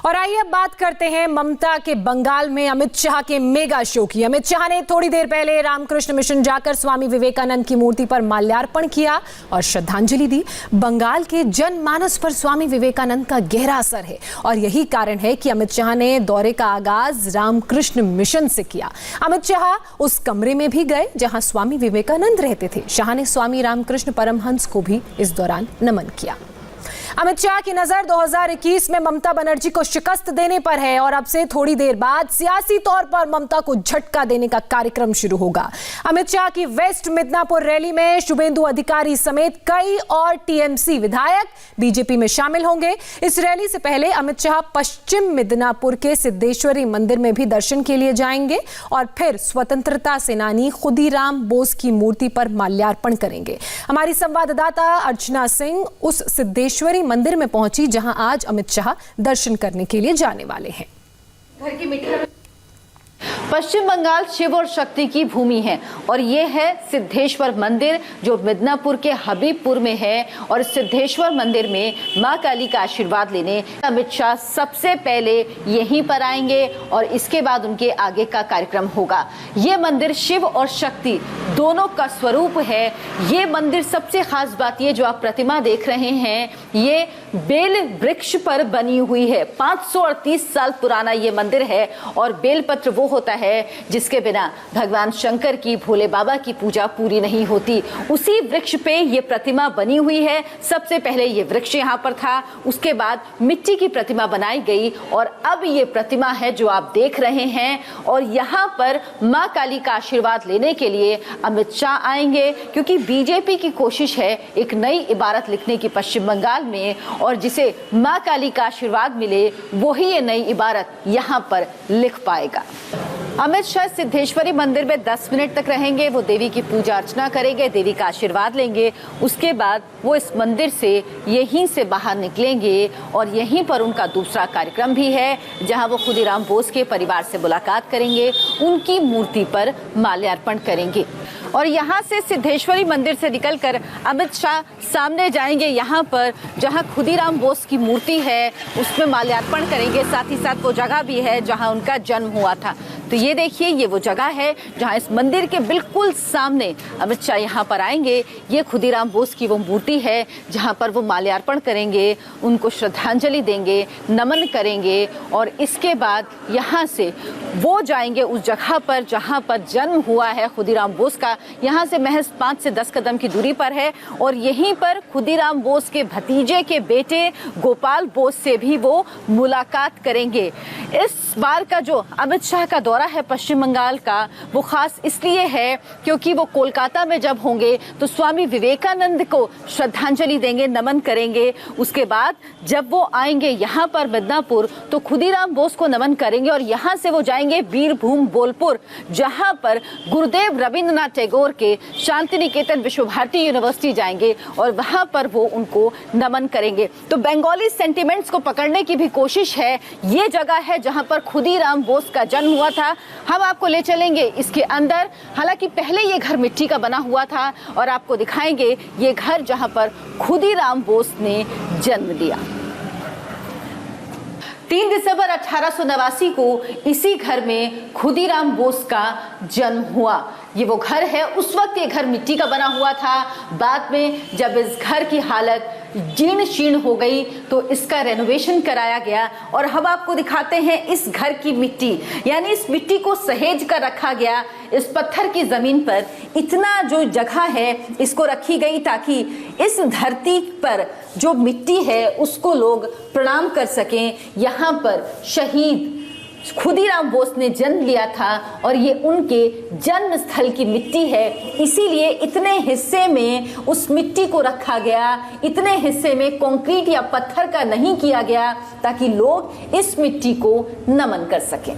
और आइए अब बात करते हैं ममता के बंगाल में अमित शाह के मेगा शो की। अमित शाह ने थोड़ी देर पहले रामकृष्ण मिशन जाकर स्वामी विवेकानंद की मूर्ति पर माल्यार्पण किया और श्रद्धांजलि दी। बंगाल के जनमानस पर स्वामी विवेकानंद का गहरा असर है और यही कारण है कि अमित शाह ने दौरे का आगाज रामकृष्ण मिशन से किया। अमित शाह उस कमरे में भी गए जहां स्वामी विवेकानंद रहते थे। शाह ने स्वामी रामकृष्ण परमहंस को भी इस दौरान नमन किया। अमित शाह की नजर 2021 में ममता बनर्जी को शिकस्त देने पर है और अब से थोड़ी देर बाद सियासी तौर पर ममता को झटका देने का कार्यक्रम शुरू होगा। अमित शाह की वेस्ट मिदनापुर रैली में शुभेंदु अधिकारी समेत कई और टीएमसी विधायक बीजेपी में शामिल होंगे। इस रैली से पहले अमित शाह पश्चिम मिदनापुर के सिद्धेश्वरी मंदिर में भी दर्शन के लिए जाएंगे और फिर स्वतंत्रता सेनानी खुदीराम बोस की मूर्ति पर माल्यार्पण करेंगे। हमारी संवाददाता अर्चना सिंह उस सिद्धेश्वरी मंदिर में पहुंची जहां आज अमित शाह दर्शन करने के लिए जाने वाले हैं। घर की मिठाई पश्चिम बंगाल शिव और शक्ति की भूमि है और ये है सिद्धेश्वर मंदिर जो मिदनापुर के हबीबपुर में है। और सिद्धेश्वर मंदिर में मां काली का आशीर्वाद लेने अमित शाह सबसे पहले यहीं पर आएंगे और इसके बाद उनके आगे का कार्यक्रम होगा। ये मंदिर शिव और शक्ति दोनों का स्वरूप है। ये मंदिर सबसे खास बात ये जो आप प्रतिमा देख रहे हैं ये बेल वृक्ष पर बनी हुई है। 538 साल पुराना ये मंदिर है और बेलपत्र वो होता है जिसके बिना भगवान शंकर की भोले बाबा की पूजा पूरी नहीं होती। उसी वृक्ष पे ये प्रतिमा बनी हुई है। सबसे पहले ये वृक्ष यहाँ पर था, उसके बाद मिट्टी की प्रतिमा बनाई गई और अब ये प्रतिमा है जो आप देख रहे हैं। और यहाँ पर मां काली का आशीर्वाद लेने के लिए अमित शाह आएंगे क्योंकि बीजेपी की कोशिश है एक नई इबारत लिखने की पश्चिम बंगाल में और जिसे मां काली का आशीर्वाद मिले वही ये नई इबारत यहाँ पर लिख पाएगा। अमित शाह सिद्धेश्वरी मंदिर में 10 मिनट तक रहेंगे। वो देवी की पूजा अर्चना करेंगे, देवी का आशीर्वाद लेंगे। उसके बाद वो इस मंदिर से यहीं से बाहर निकलेंगे और यहीं पर उनका दूसरा कार्यक्रम भी है जहां वो खुदीराम बोस के परिवार से मुलाकात करेंगे, उनकी मूर्ति पर माल्यार्पण करेंगे। और यहाँ से सिद्धेश्वरी मंदिर से निकलकर अमित शाह सामने जाएंगे यहाँ पर जहाँ खुदीराम बोस की मूर्ति है उसमें माल्यार्पण करेंगे। साथ ही साथ वो जगह भी है जहाँ उनका जन्म हुआ था। तो ये देखिए ये वो जगह है जहाँ इस मंदिर के बिल्कुल सामने अमित शाह यहाँ पर आएंगे। ये खुदीराम बोस की वो मूर्ति है जहाँ पर वो माल्यार्पण करेंगे, उनको श्रद्धांजलि देंगे, नमन करेंगे और इसके बाद यहाँ से वो जाएंगे उस जगह पर जहाँ पर जन्म हुआ है खुदीराम बोस का। यहाँ से महज 5 से 10 कदम की दूरी पर है और यहीं पर खुदीराम बोस के भतीजे के बेटे गोपाल बोस से भी वो मुलाकात करेंगे। इस बार का जो अमित शाह का दौरा है पश्चिम बंगाल का वो खास इसलिए है क्योंकि वो कोलकाता में जब होंगे तो स्वामी विवेकानंद को श्रद्धांजलि देंगे, नमन करेंगे। उसके बाद जब वो आएंगे यहाँ पर मिदनापुर तो खुदीराम बोस को नमन करेंगे और यहाँ से वो जाएंगे बीरभूम बोलपुर जहाँ पर गुरुदेव रविंद्रनाथ टैगोर के शांति निकेतन विश्व भारती यूनिवर्सिटी जाएंगे और वहाँ पर वो उनको नमन करेंगे। तो बंगाली सेंटिमेंट्स को पकड़ने की भी कोशिश है। ये जगह है जहाँ पर खुदीराम बोस का जन्म हुआ था। हम आपको ले चलेंगे इसके अंदर। हालांकि पहले ये घर मिट्टी का बना हुआ था और आपको दिखाएंगे ये घर जहां पर खुदीराम बोस ने जन्म लिया। 3 दिसंबर 1889 को इसी घर में खुदीराम बोस का जन्म हुआ। ये वो घर है, उस वक्त ये घर मिट्टी का बना हुआ था। बाद में जब इस घर की हालत जीर्ण शीर्ण हो गई तो इसका रेनोवेशन कराया गया और हम आपको दिखाते हैं इस घर की मिट्टी, यानी इस मिट्टी को सहेज कर रखा गया। इस पत्थर की जमीन पर इतना जो जगह है इसको रखी गई ताकि इस धरती पर जो मिट्टी है उसको लोग प्रणाम कर सकें। यहाँ पर शहीद खुदीराम बोस ने जन्म लिया था और ये उनके जन्म स्थल की मिट्टी है, इसीलिए इतने हिस्से में उस मिट्टी को रखा गया, इतने हिस्से में कंक्रीट या पत्थर का नहीं किया गया ताकि लोग इस मिट्टी को नमन कर सकें।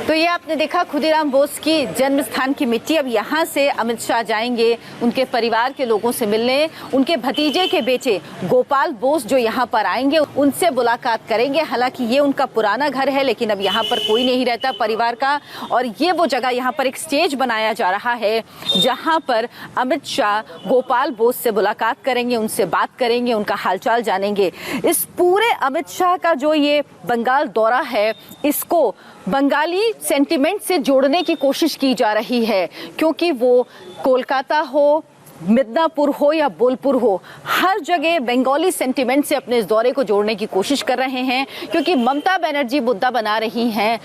तो ये आपने देखा खुदीराम बोस की जन्म स्थान की मिट्टी। अब यहाँ से अमित शाह जाएंगे उनके परिवार के लोगों से मिलने, उनके भतीजे के बेटे गोपाल बोस जो यहाँ पर आएंगे उनसे मुलाकात करेंगे। हालांकि ये उनका पुराना घर है, लेकिन अब यहाँ पर कोई नहीं रहता परिवार का, और ये वो जगह यहाँ पर एक स्टेज बनाया जा रहा है जहाँ पर अमित शाह गोपाल बोस से मुलाकात करेंगे, उनसे बात करेंगे, उनका हालचाल जानेंगे। इस पूरे अमित शाह का जो ये बंगाल दौरा है, इसको बंगाली सेंटिमेंट से जोड़ने की कोशिश की जा रही है, क्योंकि वो कोलकाता हो, मिदनापुर हो या बोलपुर हो, हर जगह बंगाली सेंटिमेंट से अपने इस दौरे को जोड़ने की कोशिश कर रहे हैं, क्योंकि ममता बनर्जी मुद्दा बना रही हैं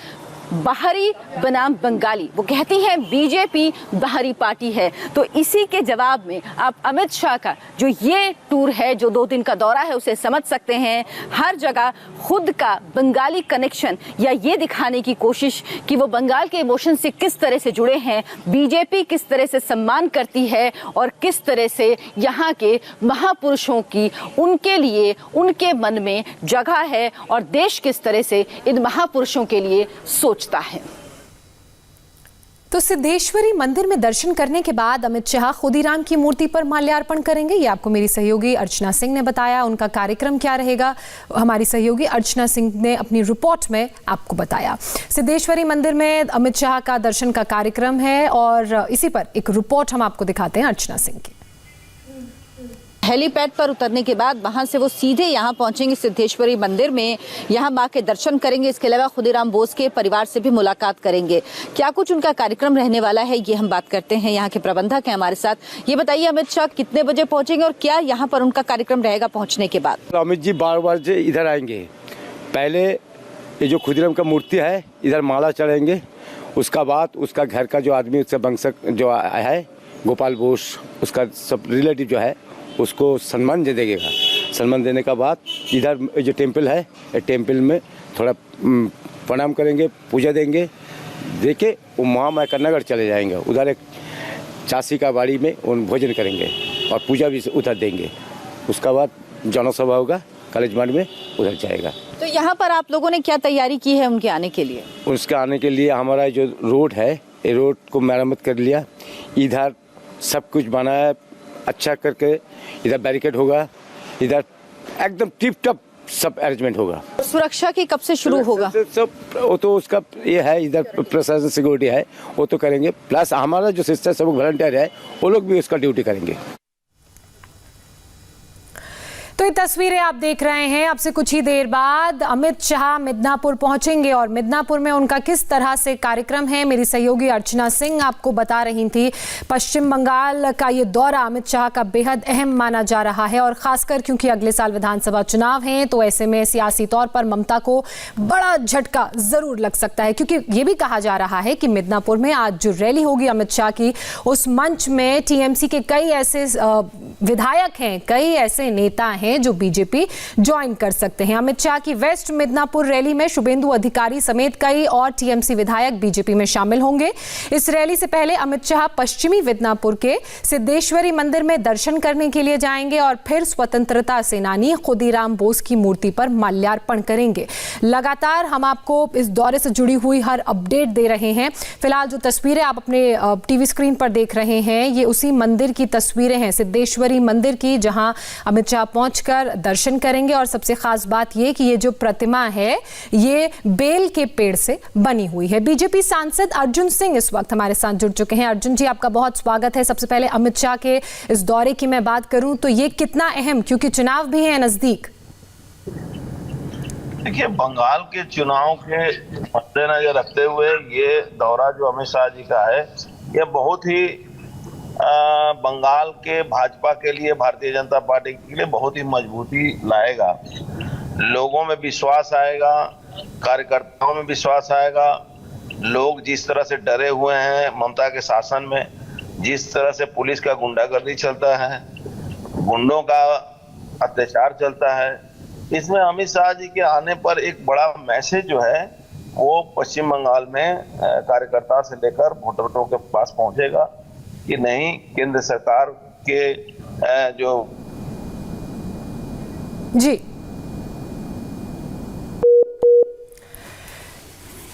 बाहरी बनाम बंगाली। वो कहती हैं बीजेपी बाहरी पार्टी है। तो इसी के जवाब में आप अमित शाह का जो ये टूर है, जो 2 दिन का दौरा है, उसे समझ सकते हैं। हर जगह खुद का बंगाली कनेक्शन या ये दिखाने की कोशिश कि वो बंगाल के इमोशन से किस तरह से जुड़े हैं, बीजेपी किस तरह से सम्मान करती है और किस तरह से यहाँ के महापुरुषों की उनके लिए उनके मन में जगह है और देश किस तरह से इन महापुरुषों के लिए सोचता है। तो सिद्धेश्वरी मंदिर में दर्शन करने के बाद अमित शाह खुदीराम की मूर्ति पर माल्यार्पण करेंगे। ये आपको मेरी सहयोगी अर्चना सिंह ने बताया। उनका कार्यक्रम क्या रहेगा, हमारी सहयोगी अर्चना सिंह ने अपनी रिपोर्ट में आपको बताया। सिद्धेश्वरी मंदिर में अमित शाह का दर्शन का कार्यक्रम है और इसी पर एक रिपोर्ट हम आपको दिखाते हैं अर्चना सिंह की। हेलीपैड पर उतरने के बाद वहां से वो सीधे यहाँ पहुंचेंगे सिद्धेश्वरी मंदिर में, यहाँ मां के दर्शन करेंगे। इसके अलावा खुदीराम बोस के परिवार से भी मुलाकात करेंगे। क्या कुछ उनका कार्यक्रम रहने वाला है, ये हम बात करते हैं। यहाँ के प्रबंधक हैं हमारे साथ। ये बताइए अमित शाह कितने बजे पहुंचेंगे और क्या यहाँ पर उनका कार्यक्रम रहेगा पहुँचने के बाद? अमित जी 12 बजे इधर आएंगे। पहले ये जो खुदीराम का मूर्ति है इधर माला चढ़ेंगे, उसका बाद उसका घर का जो आदमी, उससे वंशक जो है गोपाल बोस, उसका सब रिलेटिव जो है उसको सम्मान दे देगा। सम्मान देने का बाद इधर जो टेम्पल है, टेम्पल में थोड़ा प्रणाम करेंगे, पूजा देंगे, देके वो महामाया नगर चले जाएंगे। उधर एक चासी का बाड़ी में उन भोजन करेंगे और पूजा भी उधर देंगे। उसका बाद जनसभा होगा कॉलेज मार्ग में, उधर जाएगा। तो यहाँ पर आप लोगों ने क्या तैयारी की है उनके आने के लिए? उसके आने के लिए हमारा जो रोड है, ये रोड को मरम्मत कर लिया, इधर सब कुछ बनाया अच्छा करके, इधर बैरिकेड होगा, इधर एकदम टिप टॉप सब अरेंजमेंट होगा। सुरक्षा की कब से शुरू होगा? सब वो तो उसका ये है, इधर प्रशासन सिक्योरिटी है, वो तो करेंगे। प्लस हमारा जो सिस्टर सब वॉलंटियर है, वो लोग भी उसका ड्यूटी करेंगे। तो ये तस्वीरें आप देख रहे हैं। अब से कुछ ही देर बाद अमित शाह मिदनापुर पहुंचेंगे और मिदनापुर में उनका किस तरह से कार्यक्रम है, मेरी सहयोगी अर्चना सिंह आपको बता रही थी। पश्चिम बंगाल का ये दौरा अमित शाह का बेहद अहम माना जा रहा है और खासकर क्योंकि अगले साल विधानसभा चुनाव हैं, तो ऐसे में सियासी तौर पर ममता को बड़ा झटका जरूर लग सकता है, क्योंकि ये भी कहा जा रहा है कि मिदनापुर में आज जो रैली होगी अमित शाह की, उस मंच में टीएमसी के कई ऐसे विधायक हैं, कई ऐसे नेता हैं जो बीजेपी ज्वाइन कर सकते हैं। अमित शाह की वेस्ट मिदनापुर रैली में शुभेंदु अधिकारी समेत कई और टीएमसी विधायक बीजेपी में शामिल होंगे। इस रैली से पहले अमित शाह पश्चिमी मिदनापुर के सिद्धेश्वरी मंदिर में दर्शन करने के लिए जाएंगे और फिर स्वतंत्रता सेनानी खुदीराम बोस की मूर्ति पर माल्यार्पण करेंगे। लगातार हम आपको इस दौरे से जुड़ी हुई हर अपडेट दे रहे हैं। फिलहाल जो तस्वीरें आप अपने टीवी स्क्रीन पर देख रहे हैं, ये उसी मंदिर की तस्वीरें हैं, सिद्धेश्वरी मंदिर की, जहां अमित शाह पहुंचकर दर्शन करेंगे। और सबसे खास बात यह कि ये जो प्रतिमा है ये बेल के पेड़ से बनी हुई है। बीजेपी सांसद अर्जुन सिंह इस वक्त हमारे साथ जुड़ चुके हैं। अर्जुन जी, आपका बहुत स्वागत है। सबसे पहले अमित शाह के इस दौरे की मैं बात करूं तो ये कितना अहम, क्योंकि चुनाव भी है नजदीक? देखिए, बंगाल के चुनाव के मद्देनजर रखते हुए ये दौरा जो अमित शाह जी का है, ये बहुत ही बंगाल के भाजपा के लिए, भारतीय जनता पार्टी के लिए बहुत ही मजबूती लाएगा। लोगों में विश्वास आएगा, कार्यकर्ताओं में विश्वास आएगा। लोग जिस तरह से डरे हुए हैं ममता के शासन में, जिस तरह से पुलिस का गुंडागर्दी चलता है, गुंडों का अत्याचार चलता है, इसमें अमित शाह जी के आने पर एक बड़ा मैसेज जो है वो पश्चिम बंगाल में कार्यकर्ता से लेकर वोटरों के पास पहुंचेगा कि नहीं, केंद्र सरकार के जो जी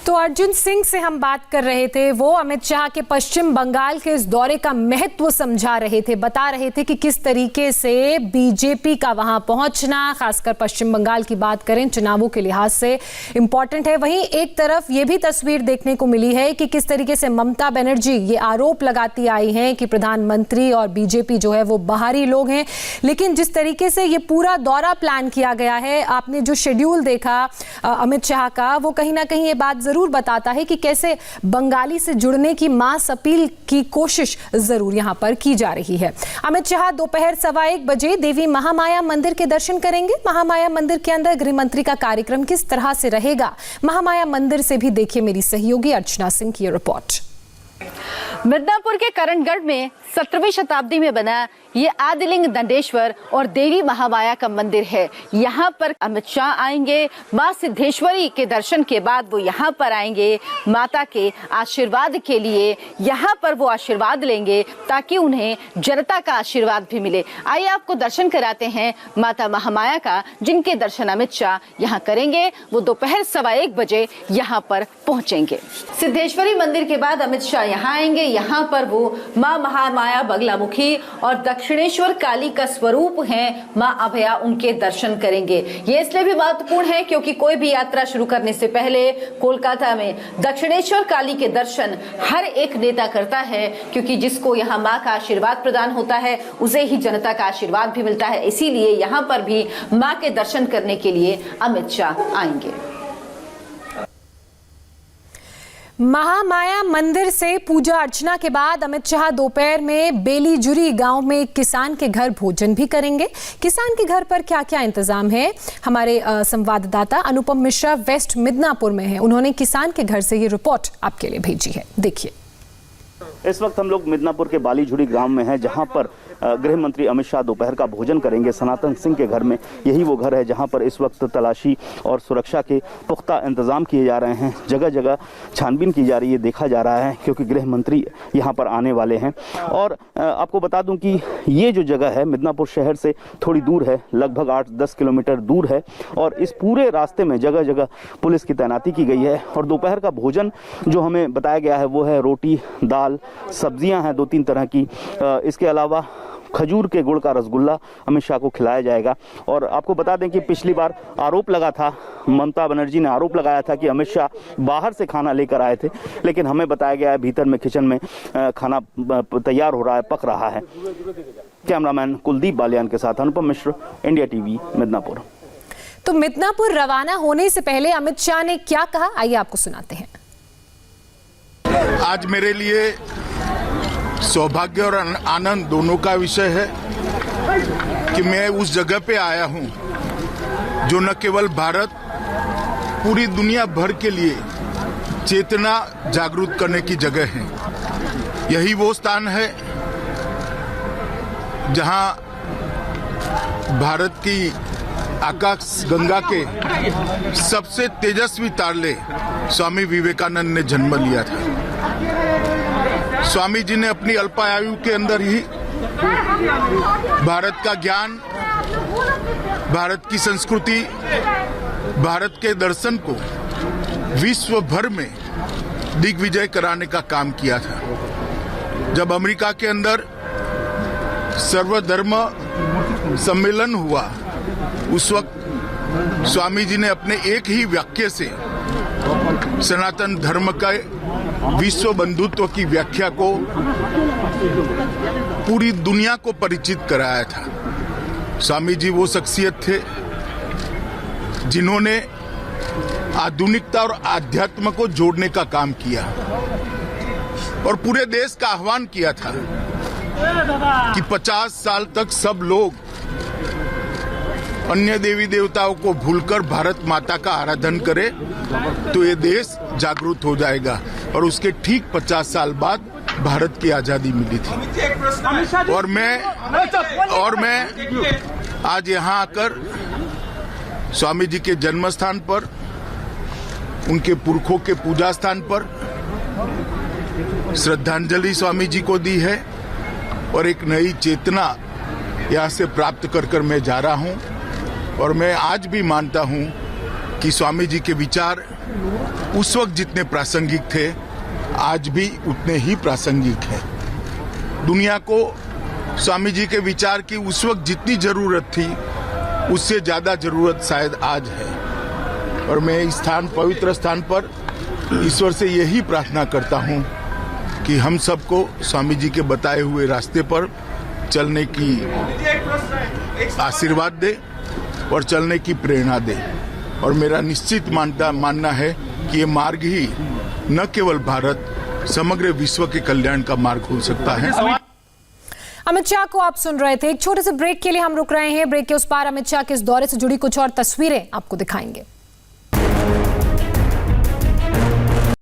तो अर्जुन सिंह से हम बात कर रहे थे। वो अमित शाह के पश्चिम बंगाल के इस दौरे का महत्व समझा रहे थे, बता रहे थे कि किस तरीके से बीजेपी का वहां पहुंचना, खासकर पश्चिम बंगाल की बात करें, चुनावों के लिहाज से इंपॉर्टेंट है। वहीं एक तरफ ये भी तस्वीर देखने को मिली है कि किस तरीके से ममता बनर्जी ये आरोप लगाती आई हैं कि प्रधानमंत्री और बीजेपी जो है वो बाहरी लोग हैं। लेकिन जिस तरीके से ये पूरा दौरा प्लान किया गया है, आपने जो शेड्यूल देखा अमित शाह का, वो कहीं ना कहीं ये बात जरूर बताता है कि कैसे बंगाली से जुड़ने की मास अपील की कोशिश जरूर यहां पर की जा रही है। अमित शाह दोपहर 1:15 बजे देवी महामाया मंदिर के दर्शन करेंगे। महामाया मंदिर के अंदर गृह मंत्री का कार्यक्रम किस तरह से रहेगा, महामाया मंदिर से भी देखिए मेरी सहयोगी अर्चना सिंह की रिपोर्ट। मिदनापुर के करणगढ़ में 17वीं शताब्दी में बना ये आदिलिंग दंडेश्वर और देवी महामाया का मंदिर है। यहाँ पर अमित शाह आएंगे। मां सिद्धेश्वरी के दर्शन के बाद वो यहाँ पर आएंगे माता के आशीर्वाद के लिए। यहाँ पर वो आशीर्वाद लेंगे ताकि उन्हें जनता का आशीर्वाद भी मिले। आइए आपको दर्शन कराते हैं माता महामाया का, जिनके दर्शन अमित शाह यहाँ करेंगे। वो दोपहर 1:15 बजे यहाँ पर पहुँचेंगे। सिद्धेश्वरी मंदिर के बाद अमित शाह यहाँ आएंगे। यहाँ पर वो माँ महामाया बगलामुखी और दक्षिणेश्वर काली का स्वरूप है माँ अभया, उनके दर्शन करेंगे। ये इसलिए भी महत्वपूर्ण है क्योंकि कोई भी यात्रा शुरू करने से पहले कोलकाता में दक्षिणेश्वर काली के दर्शन हर एक नेता करता है, क्योंकि जिसको यहाँ माँ का आशीर्वाद प्रदान होता है उसे ही जनता का आशीर्वाद भी मिलता है। इसीलिए यहाँ पर भी माँ के दर्शन करने के लिए अमित शाह आएंगे। महामाया मंदिर से पूजा अर्चना के बाद अमित शाह दोपहर में बेलीजुरी गांव में एक किसान के घर भोजन भी करेंगे। किसान के घर पर क्या क्या इंतजाम है, हमारे संवाददाता अनुपम मिश्रा वेस्ट मिदनापुर में है। उन्होंने किसान के घर से ये रिपोर्ट आपके लिए भेजी है, देखिए। इस वक्त हम लोग मिदनापुर के बालीझुड़ी गांव में हैं, जहां पर गृह मंत्री अमित शाह दोपहर का भोजन करेंगे सनातन सिंह के घर में। यही वो घर है जहां पर इस वक्त तलाशी और सुरक्षा के पुख्ता इंतजाम किए जा रहे हैं। जगह जगह छानबीन की जा रही है, देखा जा रहा है, क्योंकि गृह मंत्री यहां पर आने वाले हैं। और आपको बता दूं कि ये जो जगह है मिदनापुर शहर से थोड़ी दूर है, लगभग 8-10 किलोमीटर दूर है। और इस पूरे रास्ते में जगह जगह पुलिस की तैनाती की गई है। और दोपहर का भोजन जो हमें बताया गया है वो है रोटी, दाल, सब्जियां हैं 2-3 तरह की। इसके अलावा खजूर के गुड़ का रसगुल्ला अमित शाह को खिलाया जाएगा। और आपको बता दें कि पिछली बार आरोप लगा था, ममता बनर्जी ने आरोप लगाया था कि अमित शाह बाहर से खाना लेकर आए थे, लेकिन हमें बताया गया है भीतर में किचन में खाना तैयार हो रहा है, पक रहा है। कैमरामैन कुलदीप बालियान के साथ अनुपम मिश्र, इंडिया टीवी, मिदनापुर। तो मिदनापुर रवाना होने से पहले अमित शाह ने क्या कहा, आइए आपको सुनाते हैं। आज मेरे लिए सौभाग्य और आनंद दोनों का विषय है कि मैं उस जगह पे आया हूं जो न केवल भारत, पूरी दुनिया भर के लिए चेतना जागरूक करने की जगह है। यही वो स्थान है जहां भारत की आकाश गंगा के सबसे तेजस्वी तारले स्वामी विवेकानंद ने जन्म लिया था। स्वामी जी ने अपनी अल्पायु के अंदर ही भारत का ज्ञान, भारत की संस्कृति, भारत के दर्शन को विश्व भर में दिग्विजय कराने का काम किया था। जब अमेरिका के अंदर सर्वधर्म सम्मेलन हुआ, उस वक्त स्वामी जी ने अपने एक ही वाक्य से सनातन धर्म का विश्व बंधुत्व की व्याख्या को पूरी दुनिया को परिचित कराया था। स्वामी जी वो शख्सियत थे जिन्होंने आधुनिकता और आध्यात्म को जोड़ने का काम किया और पूरे देश का आह्वान किया था कि 50 साल तक सब लोग अन्य देवी देवताओं को भूलकर भारत माता का आराधन करे तो ये देश जागरूक हो जाएगा। और उसके ठीक 50 साल बाद भारत की आजादी मिली थी। और मैं आज यहाँ आकर स्वामी जी के जन्म स्थान पर, उनके पुरखों के पूजा स्थान पर श्रद्धांजलि स्वामी जी को दी है और एक नई चेतना यहाँ से प्राप्त कर मैं जा रहा हूँ। और मैं आज भी मानता हूँ कि स्वामी जी के विचार उस वक्त जितने प्रासंगिक थे आज भी उतने ही प्रासंगिक हैं। दुनिया को स्वामी जी के विचार की उस वक्त जितनी जरूरत थी उससे ज्यादा जरूरत शायद आज है। और मैं इस स्थान, पवित्र स्थान पर ईश्वर से यही प्रार्थना करता हूं कि हम सबको स्वामी जी के बताए हुए रास्ते पर चलने की आशीर्वाद दे और चलने की प्रेरणा दे। और मेरा निश्चित मानना है कि ये मार्ग ही न केवल भारत, समग्र विश्व के कल्याण का मार्ग हो सकता है। अमित शाह को आप सुन रहे थे। एक छोटे से ब्रेक के लिए हम रुक रहे हैं। ब्रेक के उस पार अमित शाह के इस दौरे से जुड़ी कुछ और तस्वीरें आपको दिखाएंगे।